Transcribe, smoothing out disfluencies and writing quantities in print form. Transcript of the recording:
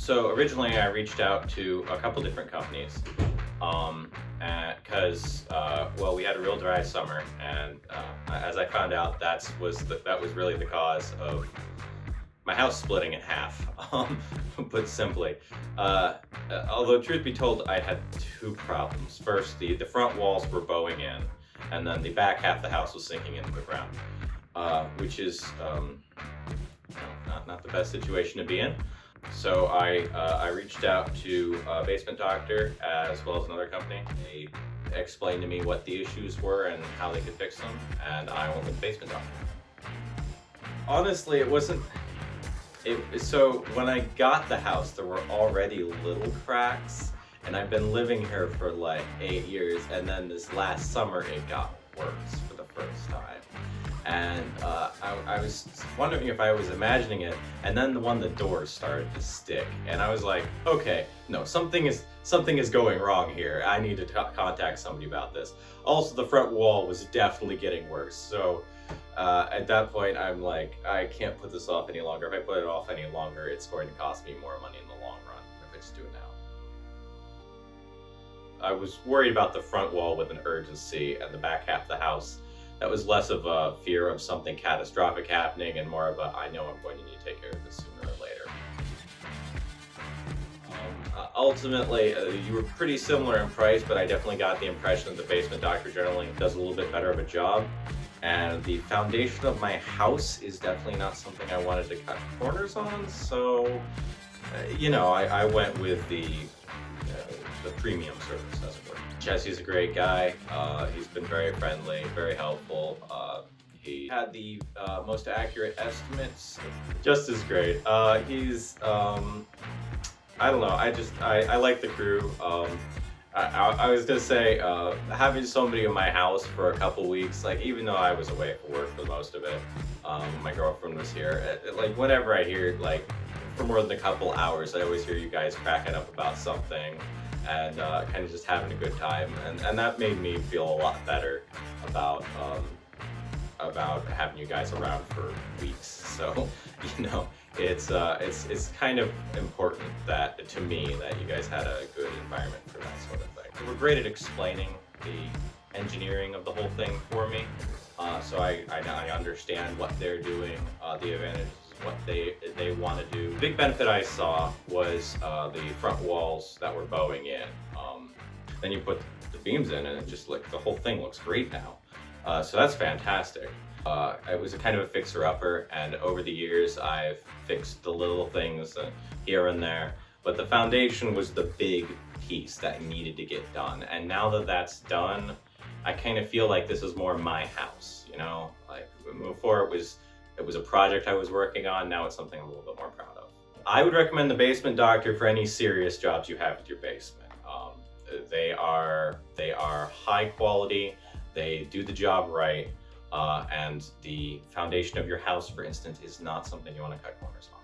So originally I reached out to a couple different companies because well, we had a real dry summer, and as I found out, that was really the cause of my house splitting in half. Put simply, although truth be told, I had two problems. First, the front walls were bowing in, and then the back half of the house was sinking into the ground, which is not the best situation to be in. So I reached out to BasementDoctor as well as another company. They explained to me what the issues were and how they could fix them, and I went with BasementDoctor. Honestly, it wasn't. So when I got the house, there were already little cracks, and I've been living here for like 8 years, and then this last summer it got worse for the first time. And I was wondering if I was imagining it, and then the doors started to stick, and I was like, okay, no, something is going wrong here. I need to contact somebody about this. Also, the front wall was definitely getting worse, so at that point I'm like, I can't put this off any longer. If I put it off any longer, it's going to cost me more money in the long run if I just do it now. I was worried about the front wall with an urgency, and the back half of the house, that was less of a fear of something catastrophic happening and more of a, I know I'm going to need to take care of this sooner or later. Ultimately, you were pretty similar in price, but I definitely got the impression that the BasementDoctor generally does a little bit better of a job. And the foundation of my house is definitely not something I wanted to cut corners on, so I went with the premium service, as it were. Jesse's a great guy. He's been very friendly, very helpful. He had the most accurate estimates. Just as great. He's, I don't know, I like the crew. I was gonna say, having somebody in my house for a couple weeks, like even though I was away for work for most of it, my girlfriend was here, like whenever I hear, like for more than a couple hours, I always hear you guys cracking up about something and kind of just having a good time, and that made me feel a lot better about having you guys around for weeks. So it's kind of important that to me that you guys had a good environment for that sort of thing. They were great at explaining the engineering of the whole thing for me, so I understand what they're doing, the advantages, what they want to do. The big benefit I saw was the front walls that were bowing in. Then you put the beams in, and it just like the whole thing looks great now. So that's fantastic. It was a kind of a fixer-upper, and over the years I've fixed the little things here and there, but the foundation was the big piece that needed to get done. And now that that's done, I kind of feel like this is more my house, like before it was a project I was working on. Now it's something I'm a little bit more proud of. I would recommend the BasementDoctor for any serious jobs you have with your basement. They are high quality, they do the job right, and the foundation of your house, for instance, is not something you want to cut corners on.